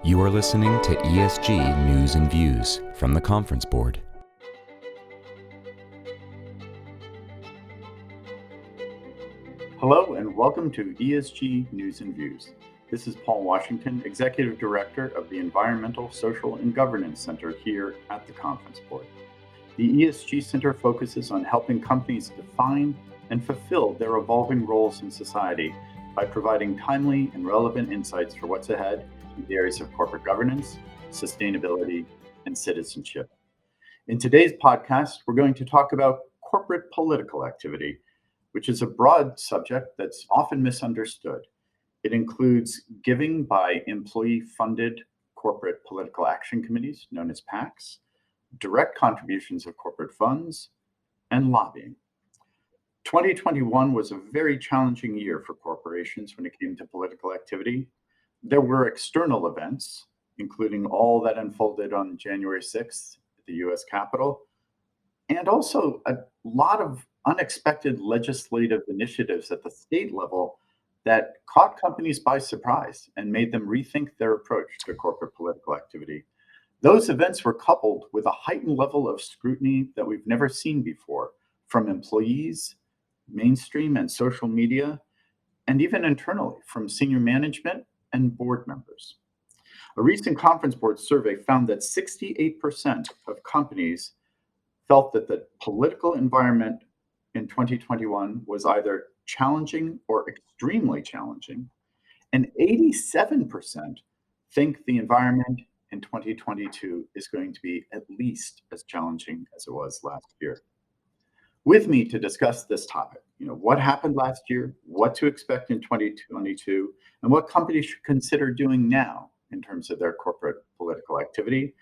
You are listening to ESG News and Views from the Conference Board. Hello and welcome to ESG News and Views. This is Paul Washington, Executive Director of the Environmental, Social, and Governance Center here at the Conference Board. The ESG Center focuses on helping companies define and fulfill their evolving roles in society by providing timely and relevant insights for what's ahead in the areas of corporate governance, sustainability, and citizenship. In today's podcast, we're going to talk about corporate political activity, which is a broad subject that's often misunderstood. It includes giving by employee-funded corporate political action committees, known as PACs, direct contributions of corporate funds, and lobbying. 2021 was a very challenging year for corporations when it came to political activity. There were external events, including all that unfolded on January 6th at the US Capitol, and also a lot of unexpected legislative initiatives at the state level that caught companies by surprise and made them rethink their approach to corporate political activity. Those events were coupled with a heightened level of scrutiny that we've never seen before from employees, mainstream and social media, and even internally from senior management and board members. A recent Conference Board survey found that 68% of companies felt that the political environment in 2021 was either challenging or extremely challenging, and 87% think the environment in 2022 is going to be at least as challenging as it was last year. With me to discuss this topic, what happened last year, what to expect in 2022, and what companies should consider doing now in terms of their corporate political activity,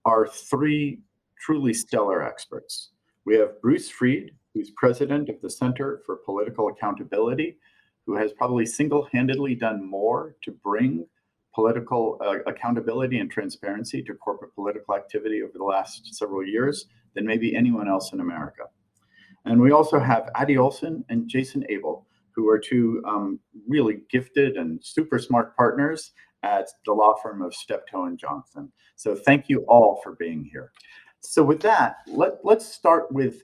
are three truly stellar experts. We have Bruce Freed, who's president of the Center for Political Accountability, who has probably single-handedly done more to bring political accountability and transparency to corporate political activity over the last several years than maybe anyone else in America. And we also have Adie Olson and Jason Abel, who are two really gifted and super smart partners at the law firm of Steptoe and Johnson. So thank you all for being here. So with that, let's start with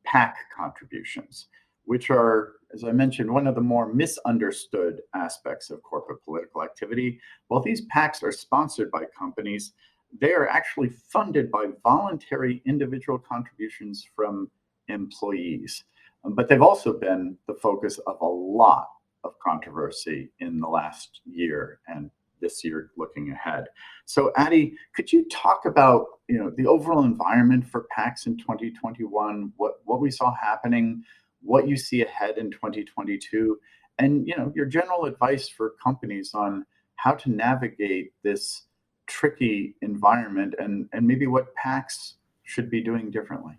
Pac contributions, which are, as I mentioned, one of the more misunderstood aspects of corporate political activity. While these PACs are sponsored by companies, they are actually funded by voluntary individual contributions from employees. But they've also been the focus of a lot of controversy in the last year and this year looking ahead. So Adie, could you talk about the overall environment for PACs in 2021, what we saw happening, what you see ahead in 2022, and your general advice for companies on how to navigate this tricky environment and maybe what PACs should be doing differently?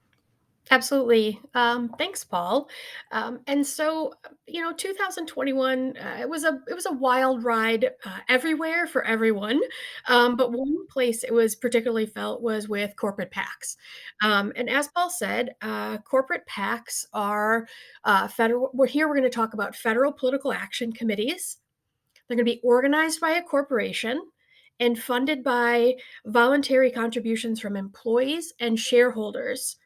Absolutely. Thanks, Paul. And so, 2021, it was a wild ride everywhere for everyone. But one place it was particularly felt was with corporate PACs. And as Paul said, corporate PACs are federal. We're going to talk about federal political action committees. They're going to be organized by a corporation and funded by voluntary contributions from employees and shareholders.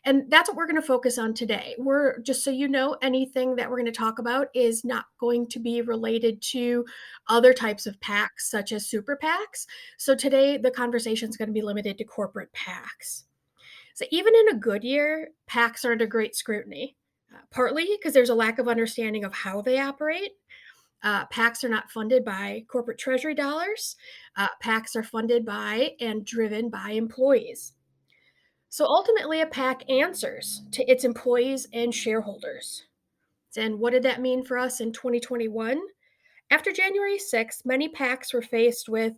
And that's what we're going to focus on today. We're just so you know, anything that we're going to talk about is not going to be related to other types of PACs, such as super PACs. So today, the conversation is going to be limited to corporate PACs. So even in a good year, PACs are under great scrutiny, partly because there's a lack of understanding of how they operate. PACs are not funded by corporate treasury dollars. PACs are funded by and driven by employees. So ultimately, a PAC answers to its employees and shareholders. And what did that mean for us in 2021? After January 6th, many PACs were faced with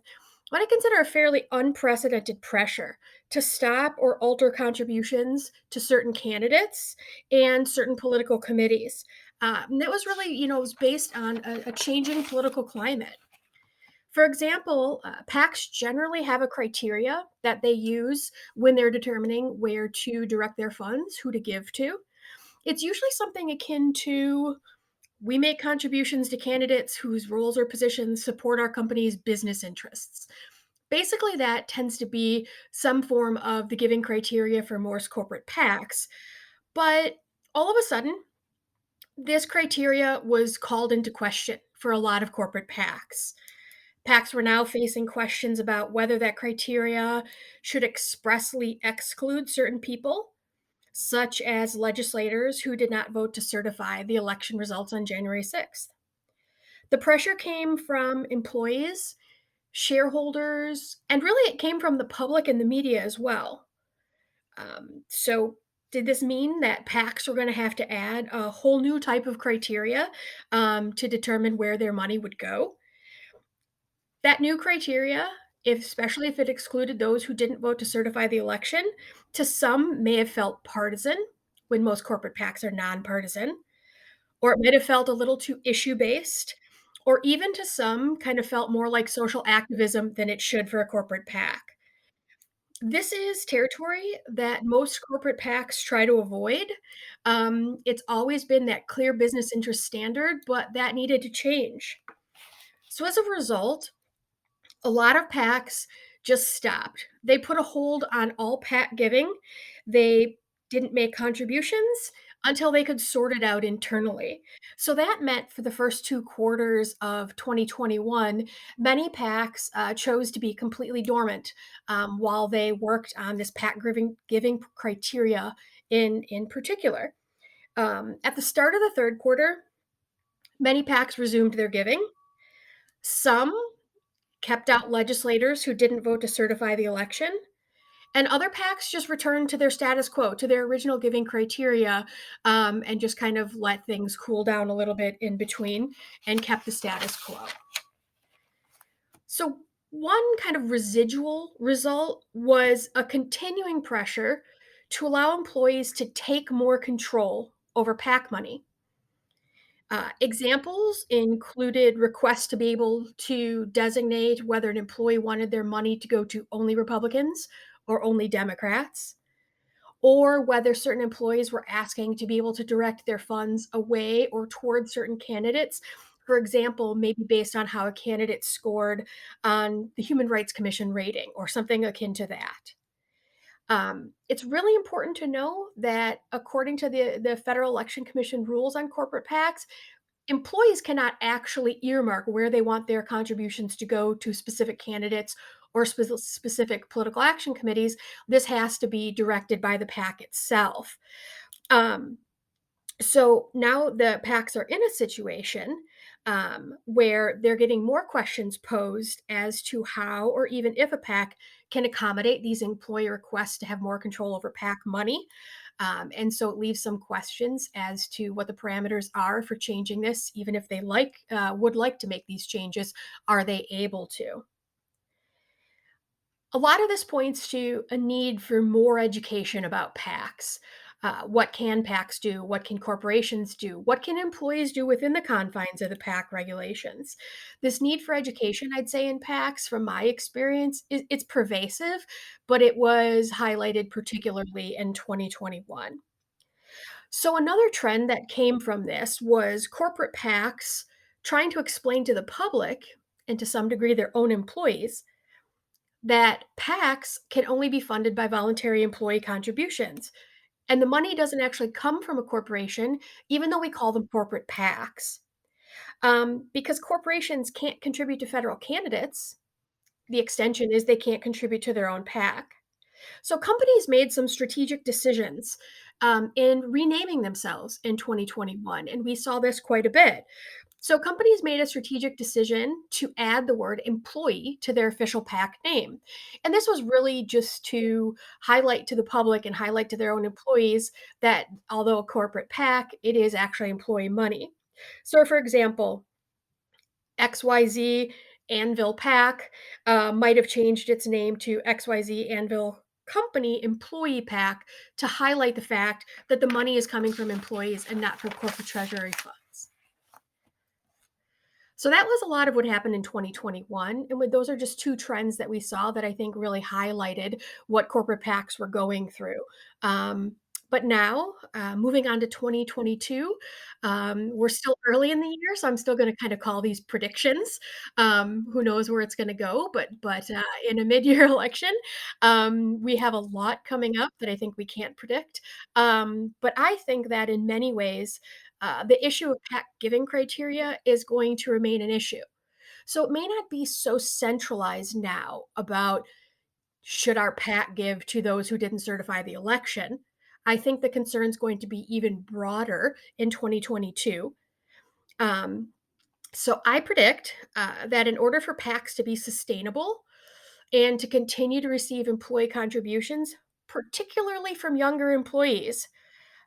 what I consider a fairly unprecedented pressure to stop or alter contributions to certain candidates and certain political committees. And that was really, it was based on a changing political climate. For example, PACs generally have a criteria that they use when they're determining where to direct their funds, who to give to. It's usually something akin to, we make contributions to candidates whose roles or positions support our company's business interests. Basically, that tends to be some form of the giving criteria for most corporate PACs. But all of a sudden, this criteria was called into question for a lot of corporate PACs. PACs were now facing questions about whether that criteria should expressly exclude certain people, such as legislators who did not vote to certify the election results on January 6th. The pressure came from employees, shareholders, and really it came from the public and the media as well. So, did this mean that PACs were going to have to add a whole new type of criteria to determine where their money would go? That new criteria, especially if it excluded those who didn't vote to certify the election, to some may have felt partisan when most corporate PACs are nonpartisan, or it might have felt a little too issue based, or even to some kind of felt more like social activism than it should for a corporate PAC. This is territory that most corporate PACs try to avoid. It's always been that clear business interest standard, but that needed to change. So, as a result, a lot of PACs just stopped. They put a hold on all PAC giving. They didn't make contributions until they could sort it out internally. So that meant for the first 2 quarters of 2021, many PACs chose to be completely dormant while they worked on this PAC giving criteria in particular. At the start of the third quarter, many PACs resumed their giving. Some kept out legislators who didn't vote to certify the election, and other PACs just returned to their status quo, to their original giving criteria, and just kind of let things cool down a little bit in between and kept the status quo. So, one kind of residual result was a continuing pressure to allow employees to take more control over PAC money. Examples included requests to be able to designate whether an employee wanted their money to go to only Republicans or only Democrats, or whether certain employees were asking to be able to direct their funds away or towards certain candidates. For example, maybe based on how a candidate scored on the Human Rights Commission rating or something akin to that. It's really important to know that according to the Federal Election Commission rules on corporate PACs, employees cannot actually earmark where they want their contributions to go to specific candidates or specific political action committees. This has to be directed by the PAC itself. Um, so now the PACs are in a situation where they're getting more questions posed as to how or even if a PAC can accommodate these employee requests to have more control over PAC money. And so it leaves some questions as to what the parameters are for changing this, even if they would like to make these changes, are they able to? A lot of this points to a need for more education about PACs. What can PACs do? What can corporations do? What can employees do within the confines of the PAC regulations? This need for education, I'd say, in PACs, from my experience, it's pervasive, but it was highlighted particularly in 2021. So, another trend that came from this was corporate PACs trying to explain to the public and to some degree their own employees that PACs can only be funded by voluntary employee contributions. And the money doesn't actually come from a corporation, even though we call them corporate PACs. Because corporations can't contribute to federal candidates, the extension is they can't contribute to their own PAC. So companies made some strategic decisions in renaming themselves in 2021, and we saw this quite a bit. So companies made a strategic decision to add the word employee to their official PAC name. And this was really just to highlight to the public and highlight to their own employees that although a corporate PAC, it is actually employee money. So, for example, XYZ Anvil PAC might have changed its name to XYZ Anvil Company Employee PAC to highlight the fact that the money is coming from employees and not from corporate treasury funds. So that was a lot of what happened in 2021. And those are just two trends that we saw that I think really highlighted what corporate PACs were going through. But now, moving on to 2022, we're still early in the year, so I'm still going to kind of call these predictions. Who knows where it's going to go? But in a mid-year election, we have a lot coming up that I think we can't predict. But I think that in many ways, the issue of PAC giving criteria is going to remain an issue. So it may not be so centralized now about should our PAC give to those who didn't certify the election. I think the concern is going to be even broader in 2022. Um, so I predict that in order for PACs to be sustainable and to continue to receive employee contributions, particularly from younger employees,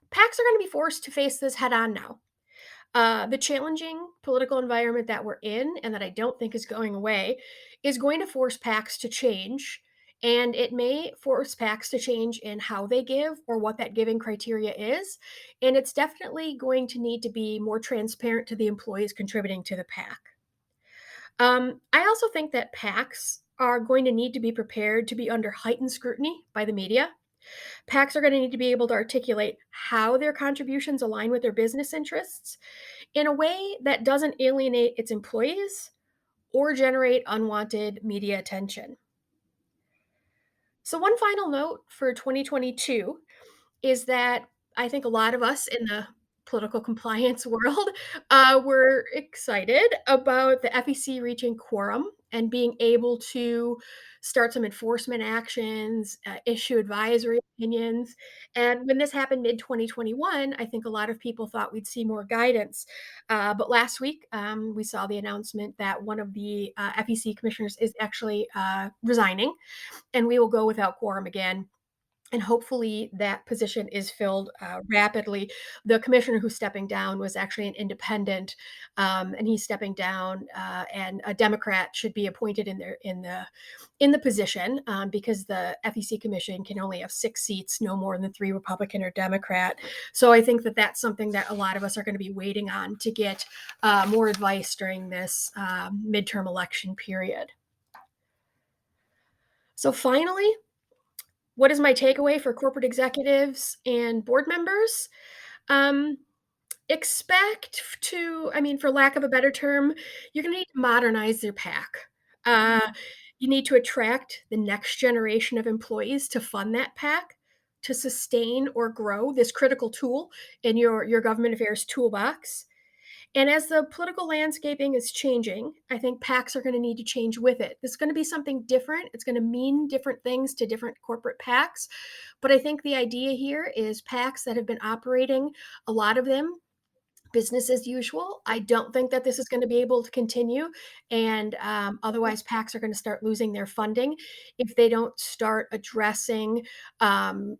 PACs are going to be forced to face this head on now. The challenging political environment that we're in, and that I don't think is going away, is going to force PACs to change. And it may force PACs to change in how they give or what that giving criteria is. And it's definitely going to need to be more transparent to the employees contributing to the PAC. I also think that PACs are going to need to be prepared to be under heightened scrutiny by the media. PACs are going to need to be able to articulate how their contributions align with their business interests in a way that doesn't alienate its employees or generate unwanted media attention. So, one final note for 2022 is that I think a lot of us in the political compliance world were excited about the FEC reaching quorum and being able to start some enforcement actions, issue advisory opinions. And when this happened mid 2021, I think a lot of people thought we'd see more guidance. But last week, we saw the announcement that one of the FEC commissioners is actually resigning, and we will go without quorum again, and hopefully that position is filled rapidly. The commissioner who's stepping down was actually an independent, and he's stepping down. And a Democrat should be appointed in the position, because the FEC commission can only have 6 seats, no more than 3 Republican or Democrat. So I think that that's something that a lot of us are going to be waiting on to get more advice during this midterm election period. So finally, what is my takeaway for corporate executives and board members? Um, I mean, for lack of a better term, you're going to need to modernize your PAC. You need to attract the next generation of employees to fund that PAC, to sustain or grow this critical tool in your government affairs toolbox. And as the political landscaping is changing, I think PACs are going to need to change with it. It's going to be something different. It's going to mean different things to different corporate PACs. But I think the idea here is PACs that have been operating, a lot of them, business as usual. I don't think that this is going to be able to continue. And otherwise, PACs are going to start losing their funding if they don't start addressing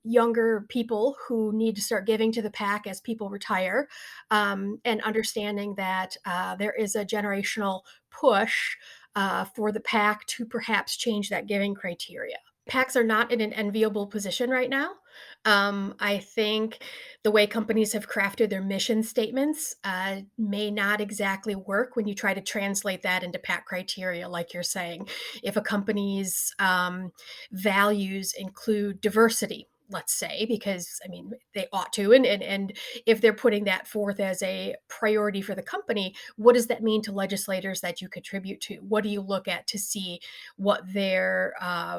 younger people who need to start giving to the PAC as people retire, and understanding that there is a generational push for the PAC to perhaps change that giving criteria. PACs are not in an enviable position right now. I think the way companies have crafted their mission statements may not exactly work when you try to translate that into PAC criteria, like you're saying. If a company's values include diversity, let's say, because I mean, they ought to. And if they're putting that forth as a priority for the company, what does that mean to legislators that you contribute to? What do you look at to see what their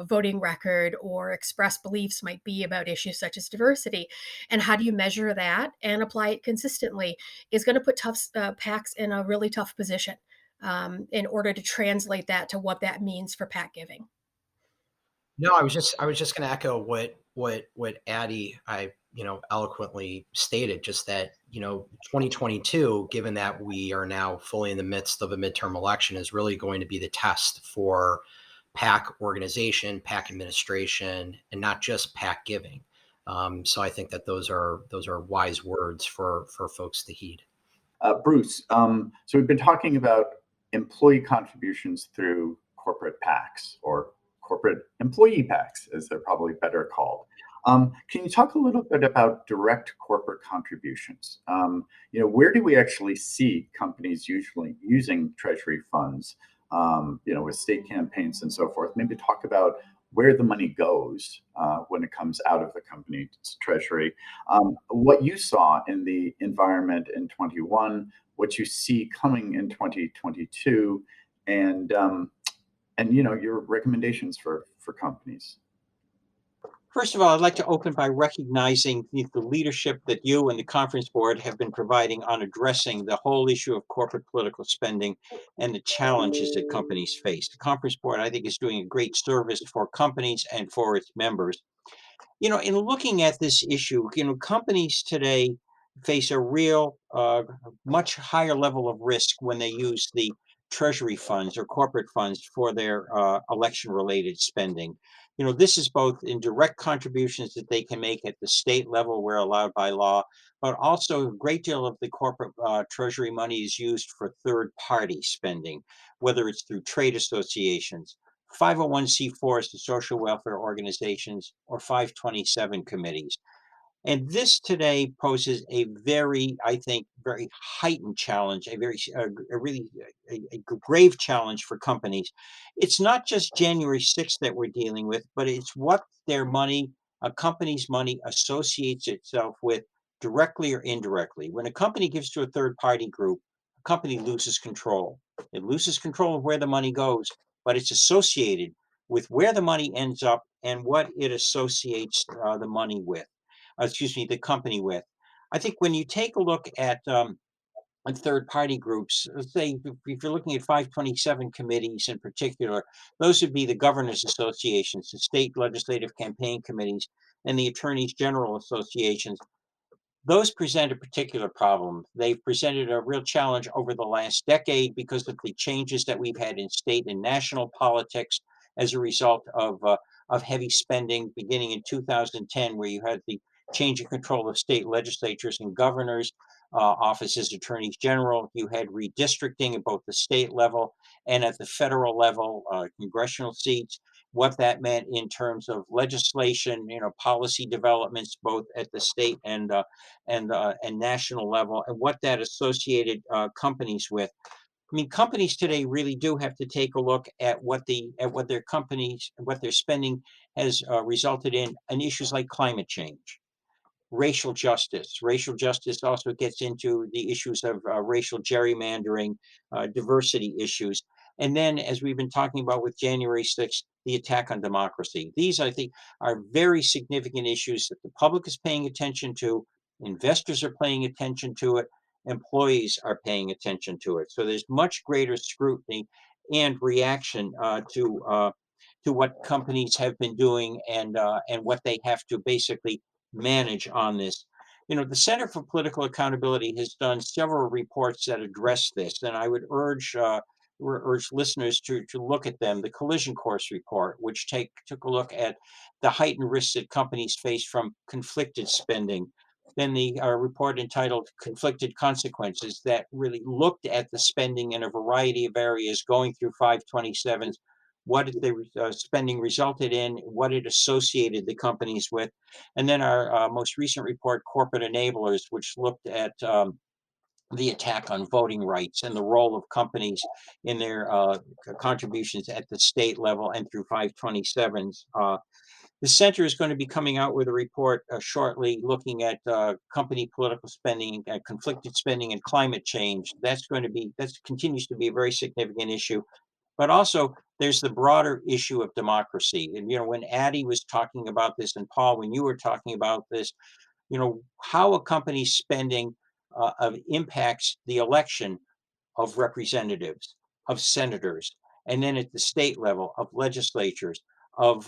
voting record or expressed beliefs might be about issues such as diversity? And how do you measure that and apply it consistently? Is going to put PACs in a really tough position in order to translate that to what that means for PAC giving. No, I was just going to echo what Adie eloquently stated. Just that 2022, given that we are now fully in the midst of a midterm election, is really going to be the test for PAC organization, PAC administration, and not just PAC giving. So I think that those are wise words for folks to heed. Bruce, so we've been talking about employee contributions through corporate PACs, or corporate employee PACs, as they're probably better called. Can you talk a little bit about direct corporate contributions? Where do we actually see companies usually using treasury funds, with state campaigns and so forth? Maybe talk about where the money goes when it comes out of the company's treasury. What you saw in the environment in 21, what you see coming in 2022, and your recommendations for companies. First of all, I'd like to open by recognizing the leadership that you and the conference board have been providing on addressing the whole issue of corporate political spending and the challenges that companies face. The conference board, I think, is doing a great service for companies and for its members. In looking at this issue, companies today face a real, much higher level of risk when they use the treasury funds or corporate funds for their election related spending. This is both in direct contributions that they can make at the state level where allowed by law, but also a great deal of the corporate treasury money is used for third party spending, whether it's through trade associations, 501c4s, the social welfare organizations, or 527 committees. And this today poses a very, I think, very heightened challenge, a really a grave challenge for companies. It's not just January 6th that we're dealing with, but it's what their money, a company's money, associates itself with directly or indirectly. When a company gives to a third party group, a company loses control. It loses control of where the money goes, but it's associated with where the money ends up and what it associates the money with, excuse me, the company with. I think when you take a look at third party groups, let's say if you're looking at 527 committees in particular, those would be the governors associations, the state legislative campaign committees, and the attorneys general associations. Those present a particular problem. They've presented a real challenge over the last decade because of the changes that we've had in state and national politics as a result of heavy spending beginning in 2010, where you had the change in control of state legislatures and governors, offices, attorneys general. You had redistricting at both the state level and at the federal level, congressional seats, what that meant in terms of legislation, policy developments, both at the state and national level, and what that associated companies with. I mean, companies today really do have to take a look at what their companies, what their spending has resulted in issues like climate change, racial justice. Racial justice also gets into the issues of racial gerrymandering, diversity issues. And then, as we've been talking about with January 6th, the attack on democracy. These, I think, are very significant issues that the public is paying attention to, investors are paying attention to it, employees are paying attention to it. So there's much greater scrutiny and reaction to what companies have been doing and what they have to basically manage on this. The Center for Political Accountability has done several reports that address this, and I would urge listeners to look at them. The Collision Course report, which took a look at the heightened risks that companies face from conflicted spending. Then the report entitled Conflicted Consequences that really looked at the spending in a variety of areas going through 527s, what the spending resulted in, what it associated the companies with. And then our most recent report, Corporate Enablers, which looked at the attack on voting rights and the role of companies in their contributions at the state level and through 527s. The center is going to be coming out with a report shortly looking at company political spending, conflicted spending, and climate change. That continues to be a very significant issue. But also, there's the broader issue of democracy. And when Adie was talking about this, and Paul, when you were talking about this, how a company's spending impacts the election of representatives, of senators, and then at the state level of legislators, of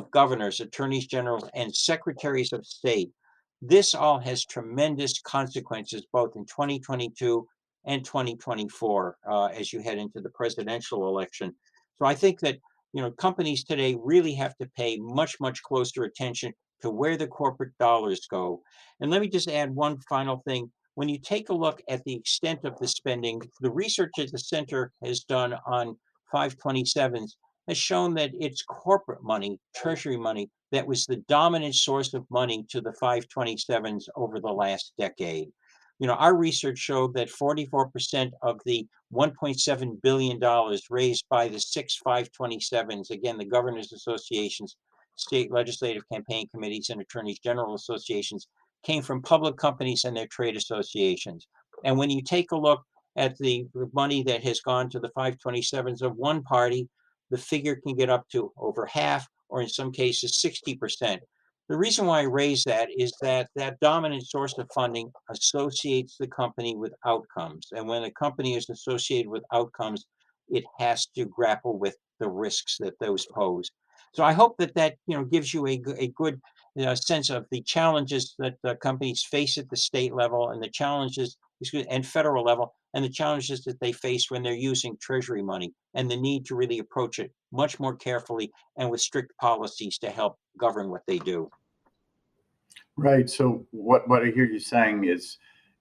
governors, attorneys general, and secretaries of state. This all has tremendous consequences both in 2022 and 2024 as you head into the presidential election. So I think that companies today really have to pay much closer attention to where the corporate dollars go. And let me just add one final thing. When you take a look at the extent of the spending, the research that the center has done on 527s has shown that it's corporate money, treasury money, that was the dominant source of money to the 527s over the last decade. Our research showed that 44% of the $1.7 billion raised by the 527s, again, the governors associations, state legislative campaign committees, and attorneys general associations, came from public companies and their trade associations. And when you take a look at the money that has gone to the 527s of one party, the figure can get up to over half, or in some cases, 60%. The reason why I raise that is that that dominant source of funding associates the company with outcomes. And when a company is associated with outcomes, it has to grapple with the risks that those pose. So I hope that gives you a good sense of the challenges that companies face at the state level and the challenges, and federal level, and the challenges that they face when they're using Treasury money, and the need to really approach it much more carefully and with strict policies to help govern what they do. Right. So what I hear you saying is,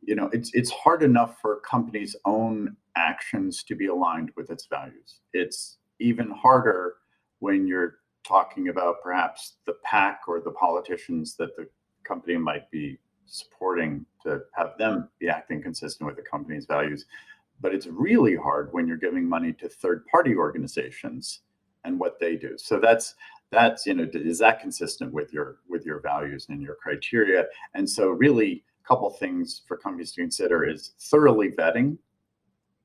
it's hard enough for a company's own actions to be aligned with its values. It's even harder when you're talking about perhaps the PAC or the politicians that the company might be supporting, to have them be acting consistent with the company's values. But it's really hard when you're giving money to third party organizations and what they do. So that's is that consistent with your values and your criteria? And so really a couple things for companies to consider is thoroughly vetting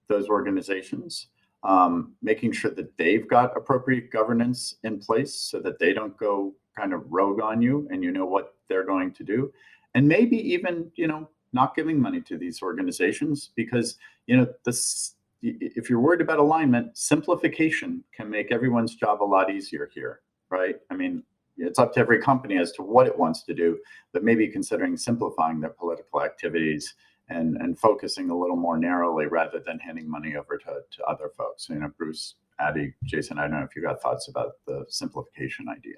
those organizations, making sure that they've got appropriate governance in place so that they don't go kind of rogue on you and you know what they're going to do. And maybe even, not giving money to these organizations, because, if you're worried about alignment, simplification can make everyone's job a lot easier here, right? I mean, it's up to every company as to what it wants to do, but maybe considering simplifying their political activities and focusing a little more narrowly rather than handing money over to other folks. Bruce, Adie, Jason, I don't know if you got thoughts about the simplification idea.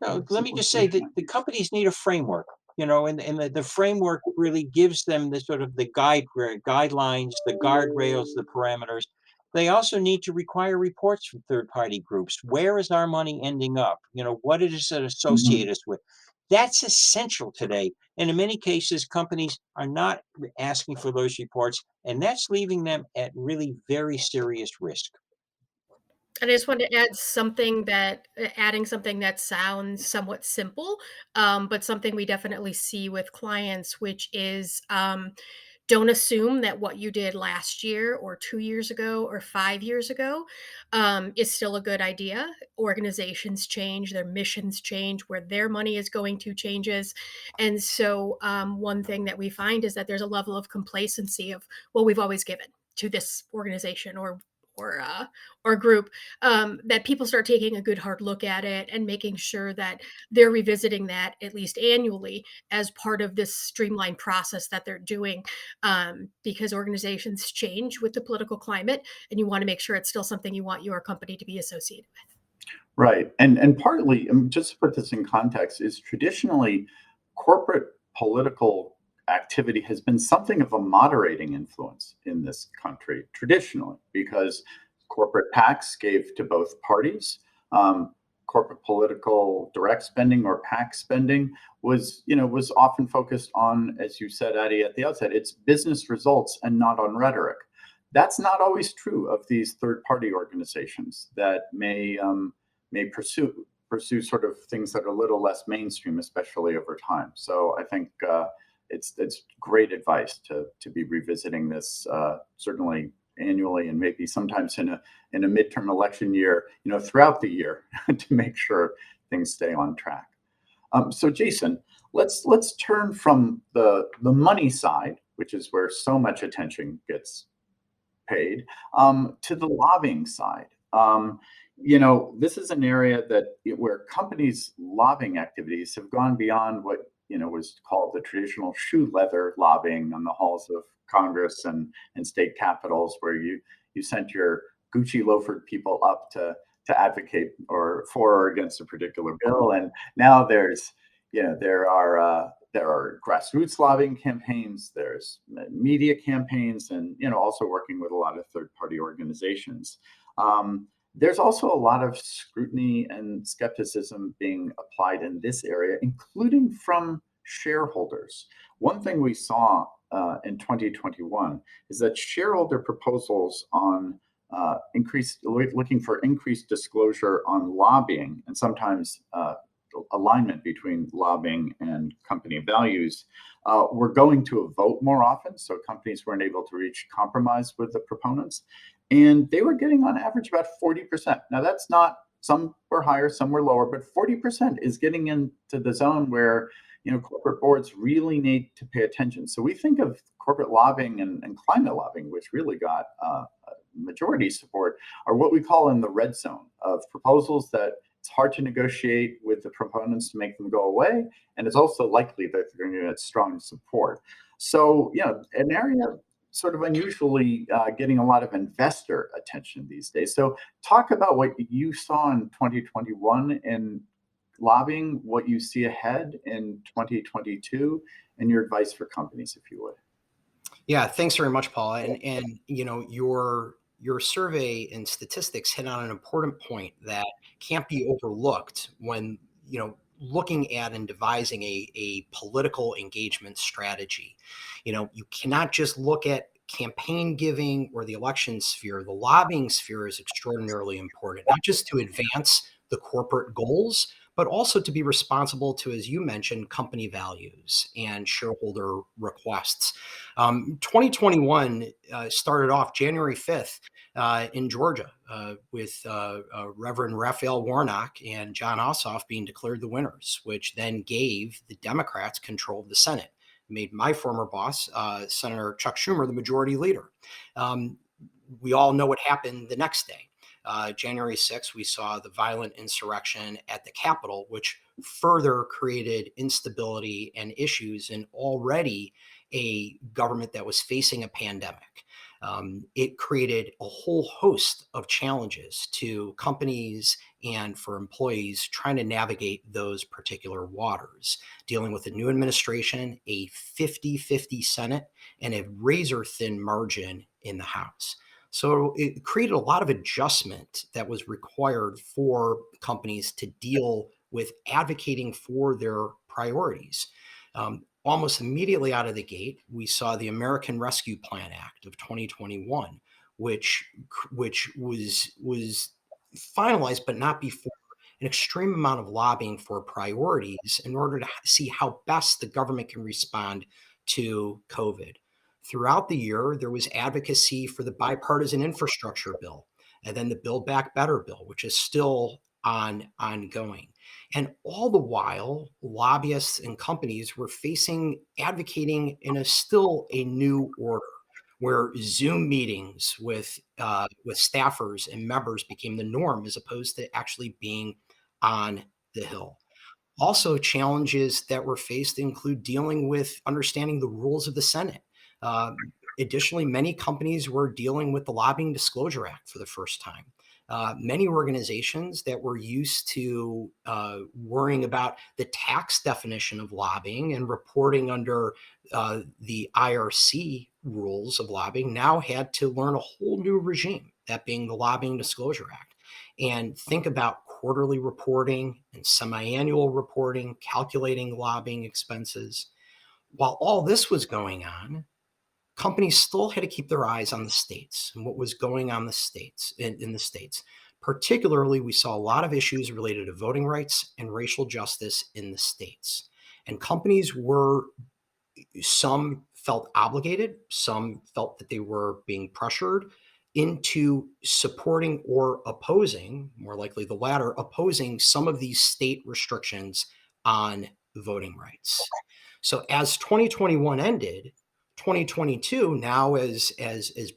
No, let me just say that the companies need a framework, and the framework really gives them the sort of the guidelines, the guardrails, the parameters. They also need to require reports from third-party groups. Where is our money ending up? What it is that associate us with? That's essential today. And in many cases, companies are not asking for those reports, and that's leaving them at really very serious risk. And I just wanted to adding something that sounds somewhat simple, but something we definitely see with clients, which is don't assume that what you did last year or 2 years ago or 5 years ago is still a good idea. Organizations change, their missions change, where their money is going to changes. And so one thing that we find is that there's a level of complacency of, well, we've always given to this organization or group, that people start taking a good hard look at it and making sure that they're revisiting that at least annually as part of this streamlined process that they're doing, because organizations change with the political climate, and you want to make sure it's still something you want your company to be associated with. Right. And partly, just to put this in context, is traditionally corporate political activity has been something of a moderating influence in this country, traditionally, because corporate PACs gave to both parties. Corporate political direct spending, or PAC spending, was often focused on, as you said, Adie, at the outset, it's business results and not on rhetoric. That's not always true of these third-party organizations that may pursue sort of things that are a little less mainstream, especially over time. So I think it's great advice to be revisiting this, certainly annually, and maybe sometimes in a midterm election year, throughout the year, to make sure things stay on track. So Jason, let's turn from the money side, which is where so much attention gets paid, to the lobbying side. This is an area where companies' lobbying activities have gone beyond what was called the traditional shoe leather lobbying on the halls of Congress and state capitals, where you sent your Gucci loafered people up to advocate for or against a particular bill. And now there are grassroots lobbying campaigns, there's media campaigns, and also working with a lot of third-party organizations. There's also a lot of scrutiny and skepticism being applied in this area, including from shareholders. One thing we saw in 2021 is that shareholder proposals on looking for increased disclosure on lobbying and sometimes alignment between lobbying and company values were going to a vote more often. So companies weren't able to reach compromise with the proponents. And they were getting on average about 40%. Now, that's not, some were higher, some were lower, but 40% is getting into the zone where corporate boards really need to pay attention. So we think of corporate lobbying and climate lobbying, which really got majority support, are what we call in the red zone of proposals that it's hard to negotiate with the proponents to make them go away, and it's also likely that they're going to get strong support. So, an area sort of unusually getting a lot of investor attention these days. So, talk about what you saw in 2021 in lobbying, what you see ahead in 2022, and your advice for companies, if you would. Yeah, thanks very much, Paul. And your survey and statistics hit on an important point that can't be overlooked when looking at and devising a political engagement strategy. You cannot just look at campaign giving or the election sphere. The lobbying sphere is extraordinarily important, not just to advance the corporate goals, but also to be responsible to, as you mentioned, company values and shareholder requests. 2021 started off January 5th in Georgia with Reverend Raphael Warnock and John Ossoff being declared the winners, which then gave the Democrats control of the Senate. Made my former boss, Senator Chuck Schumer, the majority leader. We all know what happened the next day. January 6th, we saw the violent insurrection at the Capitol, which further created instability and issues in already a government that was facing a pandemic. It created a whole host of challenges to companies and for employees trying to navigate those particular waters, dealing with a new administration, a 50-50 Senate, and a razor-thin margin in the House. So it created a lot of adjustment that was required for companies to deal with advocating for their priorities. Almost immediately out of the gate, we saw the American Rescue Plan Act of 2021, which was finalized, but not before an extreme amount of lobbying for priorities in order to see how best the government can respond to COVID. Throughout the year, there was advocacy for the bipartisan infrastructure bill, and then the Build Back Better bill, which is still ongoing. And all the while, lobbyists and companies were advocating in still a new order, where Zoom meetings with staffers and members became the norm as opposed to actually being on the Hill. Also, challenges that were faced include dealing with understanding the rules of the Senate. Additionally, many companies were dealing with the Lobbying Disclosure Act for the first time. Many organizations that were used to worrying about the tax definition of lobbying and reporting under the IRC rules of lobbying now had to learn a whole new regime, that being the Lobbying Disclosure Act, and think about quarterly reporting and semi-annual reporting, calculating lobbying expenses. While all this was going on, companies still had to keep their eyes on the states and what was going on in the states. Particularly, we saw a lot of issues related to voting rights and racial justice in the states. And companies some felt obligated, some felt that they were being pressured into supporting or opposing, more likely the latter, opposing some of these state restrictions on voting rights. So as 2021 ended, 2022, now as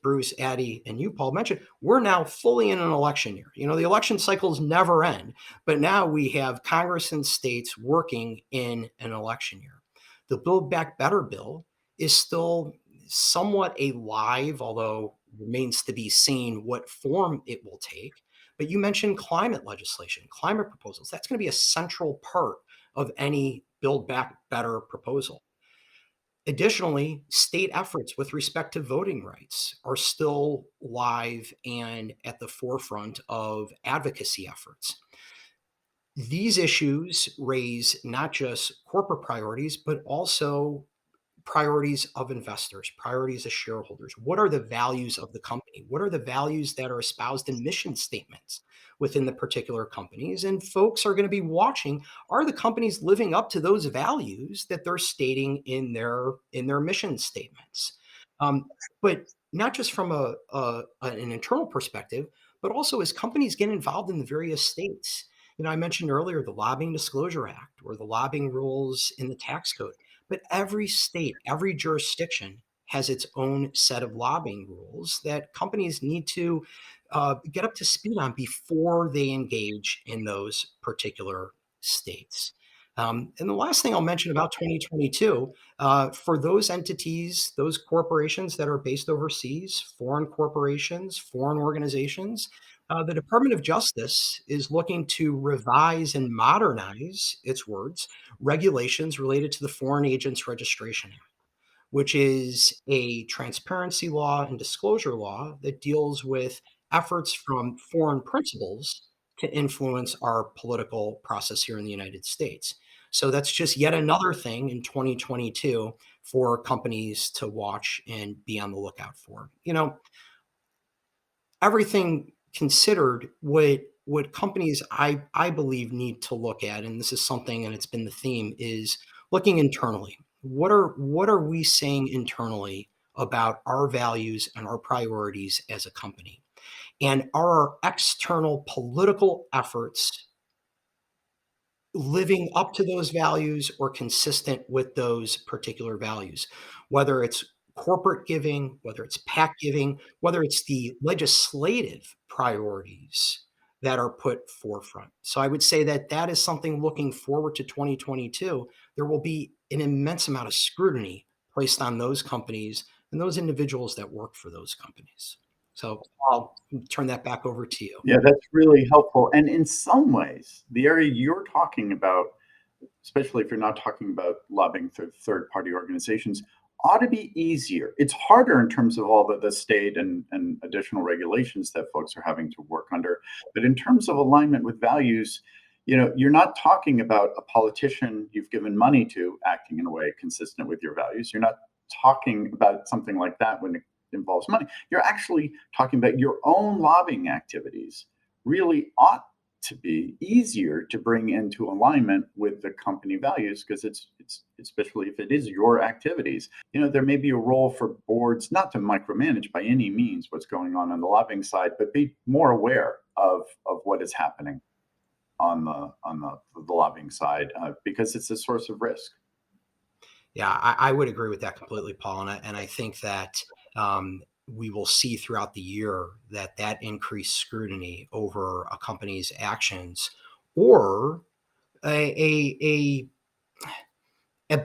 Bruce, Adie, and you, Paul, mentioned, we're now fully in an election year. The election cycles never end, but now we have Congress and states working in an election year. The Build Back Better bill is still somewhat alive, although remains to be seen what form it will take. But you mentioned climate legislation, climate proposals. That's going to be a central part of any Build Back Better proposal. Additionally, state efforts with respect to voting rights are still live and at the forefront of advocacy efforts. These issues raise not just corporate priorities, but also priorities of investors, priorities of shareholders. What are the values of the company? What are the values that are espoused in mission statements within the particular companies? And folks are going to be watching, are the companies living up to those values that they're stating in their mission statements? But not just from an internal perspective, but also as companies get involved in the various states. I mentioned earlier the Lobbying Disclosure Act or the lobbying rules in the tax code, but every state, every jurisdiction has its own set of lobbying rules that companies need to get up to speed on before they engage in those particular states. And the last thing I'll mention about 2022, for those entities, those corporations that are based overseas, foreign corporations, foreign organizations, the Department of Justice is looking to revise and modernize its words, regulations related to the Foreign Agents Registration Act, which is a transparency law and disclosure law that deals with efforts from foreign principals to influence our political process here in the United States. So that's just yet another thing in 2022 for companies to watch and be on the lookout for. Everything considered, what companies I believe need to look at, and this is something, and it's been the theme, is looking internally. What are we saying internally about our values and our priorities as a company? And are our external political efforts living up to those values or consistent with those particular values? Whether it's corporate giving, whether it's PAC giving, whether it's the legislative priorities that are put forefront. So I would say that is something looking forward to 2022. There will be an immense amount of scrutiny placed on those companies and those individuals that work for those companies. So I'll turn that back over to you. Yeah, that's really helpful. And in some ways, the area you're talking about, especially if you're not talking about lobbying through third-party organizations, ought to be easier. It's harder in terms of all the state and additional regulations that folks are having to work under. But in terms of alignment with values, you're not talking about a politician you've given money to acting in a way consistent with your values. You're not talking about something like that when it involves money. You're actually talking about your own lobbying activities really ought to be easier to bring into alignment with the company values, because it's especially if it is your activities. There may be a role for boards not to micromanage by any means what's going on the lobbying side, but be more aware of what is happening on the lobbying side, because it's a source of risk. Yeah, I would agree with that completely, Paul. And I think that we will see throughout the year that increased scrutiny over a company's actions, or a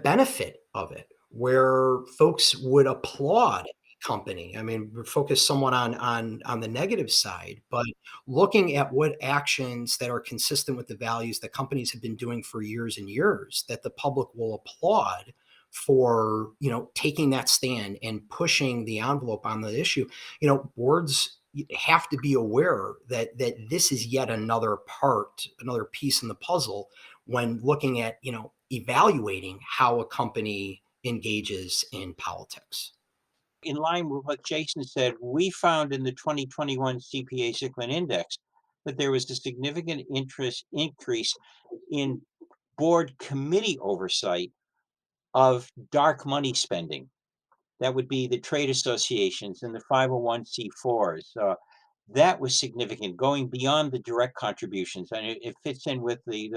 benefit of it, where folks would applaud a company. I mean, we focus somewhat on the negative side, but looking at what actions that are consistent with the values that companies have been doing for years and years, that the public will applaud for taking that stand and pushing the envelope on the issue. Boards have to be aware that this is yet another piece in the puzzle when looking at evaluating how a company engages in politics. In line with what Jason said, we found in the 2021 CPA-Zicklin Index that there was a significant increase in board committee oversight of dark money spending. That would be the trade associations and the 501c4s. That was significant, going beyond the direct contributions. And it fits in with the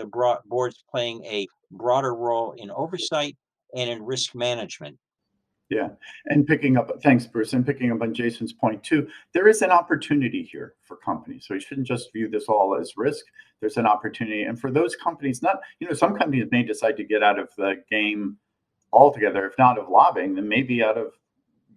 boards playing a broader role in oversight and in risk management. Yeah. And thanks, Bruce. And picking up on Jason's point too, there is an opportunity here for companies. So you shouldn't just view this all as risk. There's an opportunity. And for those companies, some companies may decide to get out of the game altogether, if not of lobbying, then maybe out of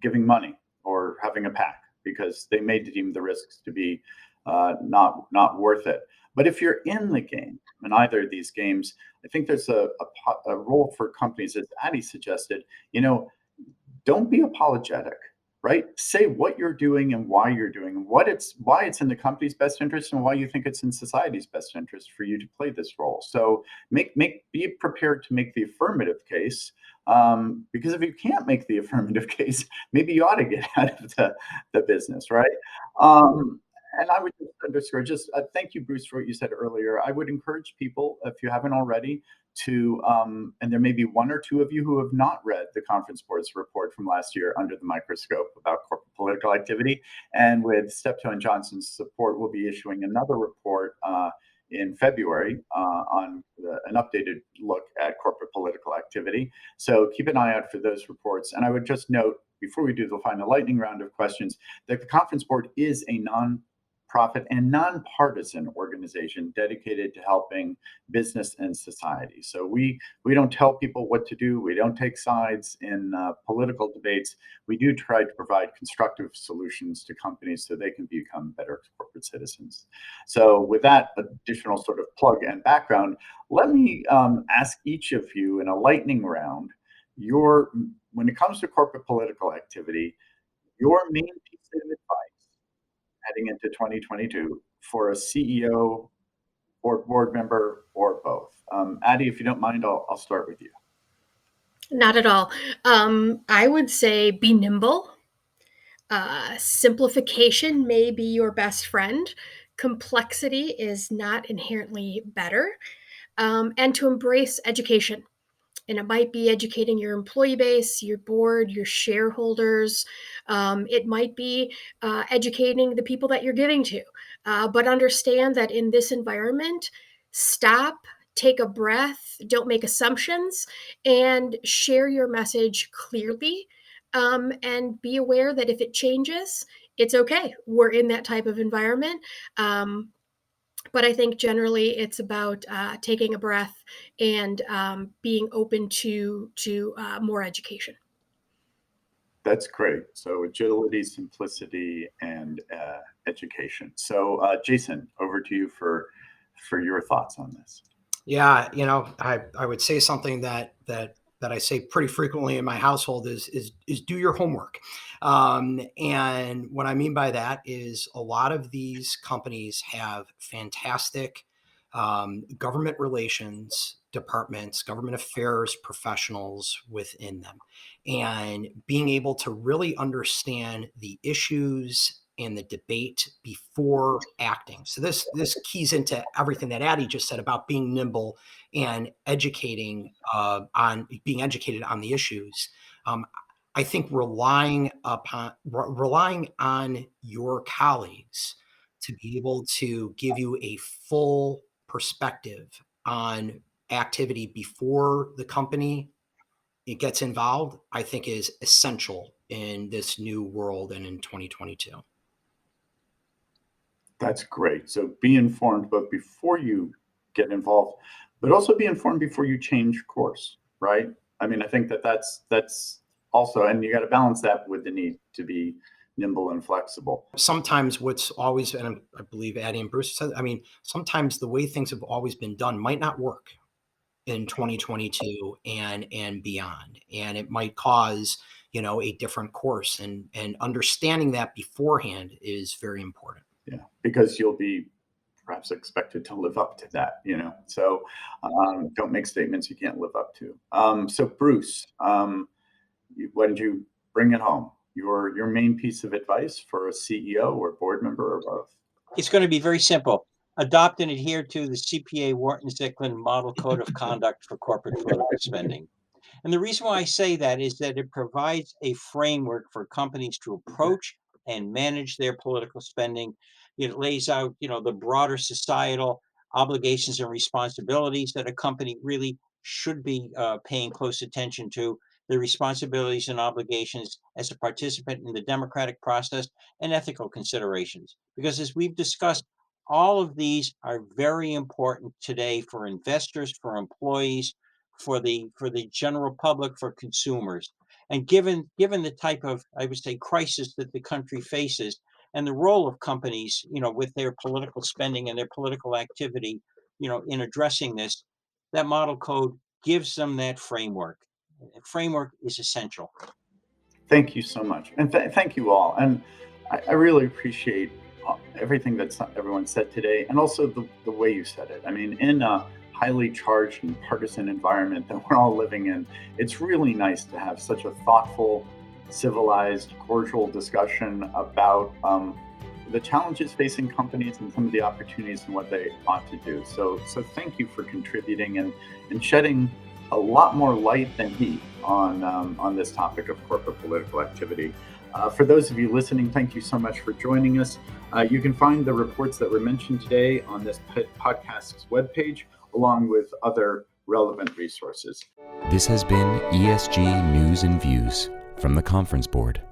giving money or having a PAC, because they may deem the risks to be not worth it. But if you're in the game, in either of these games, I think there's a role for companies, as Adie suggested. Don't be apologetic, right? Say what you're doing and why you're doing, why it's in the company's best interest, and why you think it's in society's best interest for you to play this role. So be prepared to make the affirmative case, Because if you can't make the affirmative case, maybe you ought to get out of the business, right? And I would just underscore, thank you, Bruce, for what you said earlier. I would encourage people, if you haven't already, to, and there may be one or two of you who have not read the Conference Board's report from last year, Under the Microscope, about corporate political activity. And with Steptoe and Johnson's support, we'll be issuing another report in February on an updated look at corporate political activity. So keep an eye out for those reports. And I would just note, before we do the final lightning round of questions, that the Conference Board is a non-profit and nonpartisan organization dedicated to helping business and society. So we don't tell people what to do. We don't take sides in political debates. We do try to provide constructive solutions to companies so they can become better corporate citizens. So with that additional sort of plug and background, let me ask each of you in a lightning round, when it comes to corporate political activity, your main piece of advice heading into 2022 for a CEO or board member or both. Adie, if you don't mind, I'll start with you. Not at all. I would say be nimble. Simplification may be your best friend. Complexity is not inherently better. And to embrace education. And it might be educating your employee base, your board, your shareholders. It might be educating the people that you're giving to. But understand that in this environment, stop, take a breath, don't make assumptions, and share your message clearly. And be aware that if it changes, it's okay. We're in that type of environment. But I think generally it's about taking a breath and being open to more education. That's great. So agility, simplicity, and education. So Jason, over to you for your thoughts on this. Yeah, I would say something that I say pretty frequently in my household is do your homework. And what I mean by that is a lot of these companies have fantastic government relations departments, government affairs professionals within them. And being able to really understand the issues and the debate before acting. So this keys into everything that Adie just said about being nimble and educating being educated on the issues. I think relying on your colleagues to be able to give you a full perspective on activity before the company it gets involved, I think is essential in this new world and in 2022. That's great. So be informed both before you get involved, but also be informed before you change course, right? I mean, I think that's also, and you got to balance that with the need to be nimble and flexible. Sometimes what's always, and I believe Adie and Bruce said, I mean, sometimes the way things have always been done might not work in 2022 and beyond. And it might cause, a different course, and understanding that beforehand is very important. Yeah, because you'll be perhaps expected to live up to that, So don't make statements you can't live up to. So Bruce, why don't you bring it home? Your main piece of advice for a CEO or board member or both? It's going to be very simple. Adopt and adhere to the CPA Wharton-Zicklin Model Code of Conduct for Corporate Political Spending. And the reason why I say that is that it provides a framework for companies to approach and manage their political spending. It lays out, the broader societal obligations and responsibilities that a company really should be paying close attention to, the responsibilities and obligations as a participant in the democratic process, and ethical considerations. Because as we've discussed, all of these are very important today for investors, for employees, for the general public, for consumers. And given the type of, I would say, crisis that the country faces, and the role of companies, with their political spending and their political activity, in addressing this, that model code gives them that framework. The framework is essential. Thank you so much. And thank you all. And I really appreciate everything that everyone said today, and also the way you said it. I mean, in highly charged and partisan environment that we're all living in, it's really nice to have such a thoughtful, civilized, cordial discussion about the challenges facing companies and some of the opportunities and what they ought to do. So thank you for contributing and shedding a lot more light than heat on this topic of corporate political activity. For those of you listening, thank you so much for joining us. You can find the reports that were mentioned today on this podcast's webpage, along with other relevant resources. This has been ESG News and Views from the Conference Board.